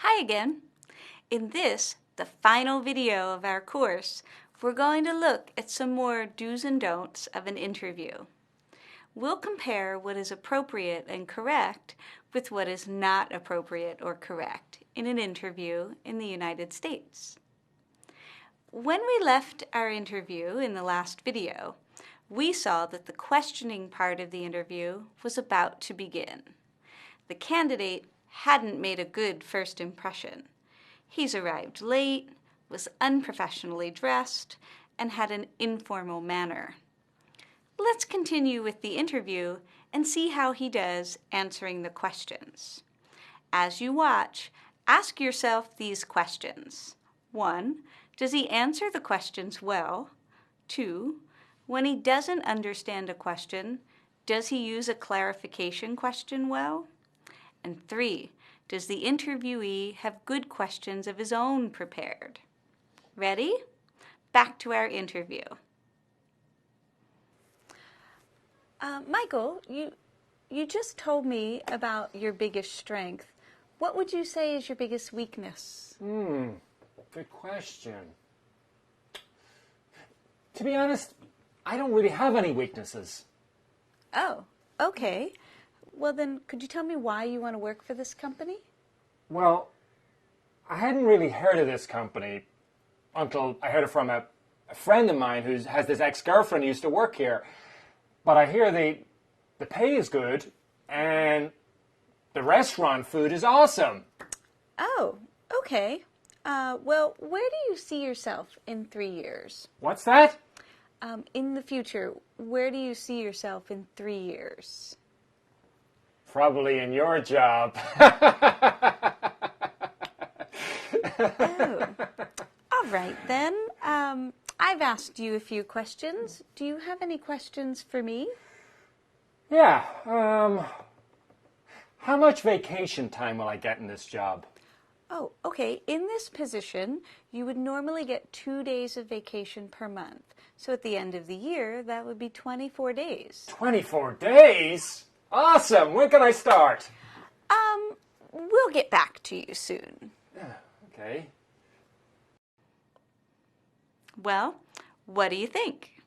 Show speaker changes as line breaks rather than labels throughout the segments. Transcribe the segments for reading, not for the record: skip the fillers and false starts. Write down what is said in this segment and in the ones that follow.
Hi again. In this, the final video of our course, we're going to look at some more do's and don'ts of an interview. We'll compare what is appropriate and correct with what is not appropriate or correct in an interview in the United States. When we left our interview in the last video, we saw that the questioning part of the interview was about to begin. The candidate hadn't made a good first impression. He's arrived late, was unprofessionally dressed, and had an informal manner. Let's continue with the interview and see how he does answering the questions. As you watch, ask yourself these questions. 1. Does he answer the questions well? 2. When he doesn't understand a question, does he use a clarification question well? And 3. Does the interviewee have good questions of his own prepared? Ready? Back to our interview. Michael, you just told me about your biggest strength. What would you say is your biggest weakness?
Good question. To be honest, I don't really have any weaknesses.
Oh, okay. Well then, could you tell me why you want to work for this company?
Well, I hadn't really heard of this company until I heard it from a friend of mine who has this ex-girlfriend who used to work here. But I hear the pay is good and the restaurant food is awesome.
Oh, okay. Well, where do you see yourself in 3 years?
What's that?
In the future, where do you see yourself in 3 years?
Probably in your job.
Oh. All right, then. I've asked you a few questions. Do you have any questions for me?
Yeah. How much vacation time will I get in this job?
Oh, okay. In this position, you would normally get 2 days of vacation per month. So at the end of the year, that would be 24 days.
24 days? Awesome! When can I start?
We'll get back to you soon.
Okay.
Well, what do you think?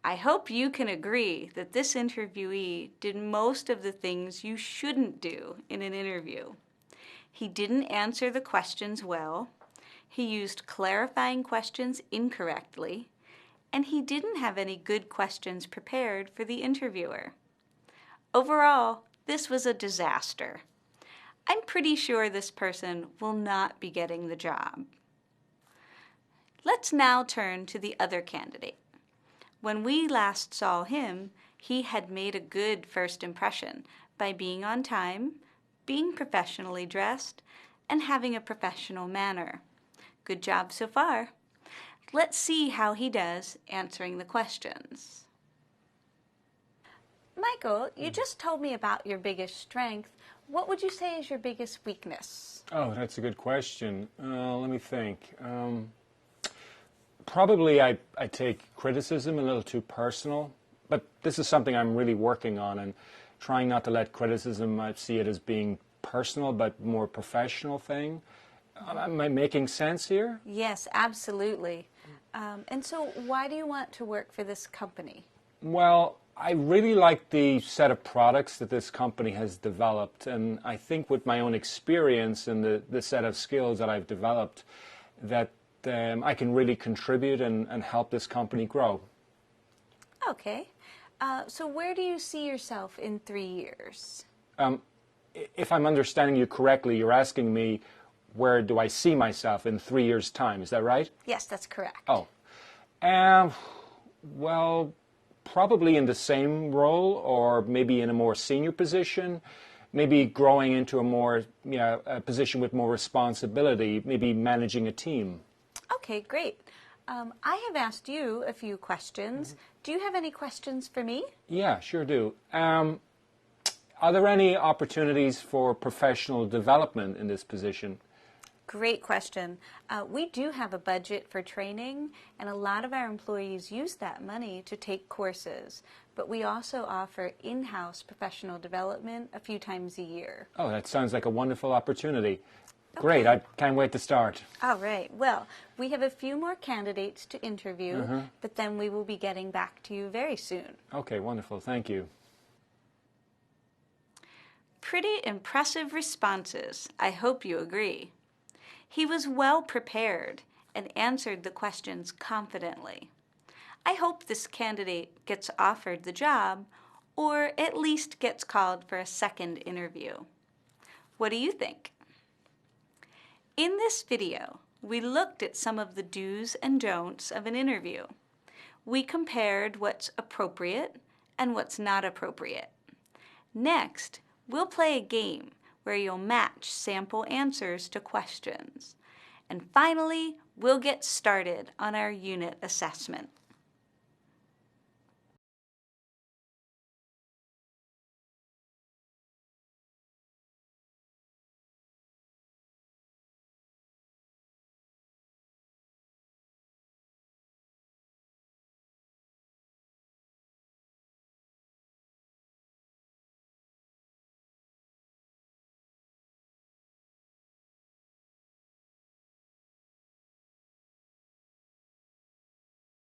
I hope you can agree that this interviewee did most of the things you shouldn't do in an interview. He didn't answer the questions well, he used clarifying questions incorrectly, and he didn't have any good questions prepared for the interviewer. Overall, this was a disaster. I'm pretty sure this person will not be getting the job. Let's now turn to the other candidate. When we last saw him, he had made a good first impression by being on time, being professionally dressed, and having a professional manner. Good job so far. Let's see how he does answering the questions. Michael, you just told me about your biggest strength. What would you say is your biggest weakness?
Oh, that's a good question. Let me think. Probably I take criticism a little too personal, but this is something I'm really working on and trying not to let criticism, I see it as being personal but more professional thing. Am I making sense here?
Yes, absolutely. And so why do you want to work for this company?
Well, I really like the set of products that this company has developed, and I think with my own experience and the set of skills that I've developed that I can really contribute and help this company grow.
Okay. So where do you see yourself in 3 years?
If I'm understanding you correctly, you're asking me where do I see myself in 3 years' time, is that right?
Yes, that's correct.
Oh. Well, probably in the same role or maybe in a more senior position, maybe growing into a position with more responsibility, maybe managing a team.
Okay, great. I have asked you a few questions. Do you have any questions for me?
Yeah, sure do. Are there any opportunities for professional development in this position?
Great question. We do have a budget for training, and a lot of our employees use that money to take courses. But we also offer in-house professional development a few times a year.
Oh, that sounds like a wonderful opportunity. Great, I can't wait to start.
All right. Well, we have a few more candidates to interview, but then we will be getting back to you very soon.
Okay, wonderful. Thank you.
Pretty impressive responses. I hope you agree. He was well prepared and answered the questions confidently. I hope this candidate gets offered the job or at least gets called for a second interview. What do you think? In this video, we looked at some of the do's and don'ts of an interview. We compared what's appropriate and what's not appropriate. Next, we'll play a game where you'll match sample answers to questions. And finally, we'll get started on our unit assessment.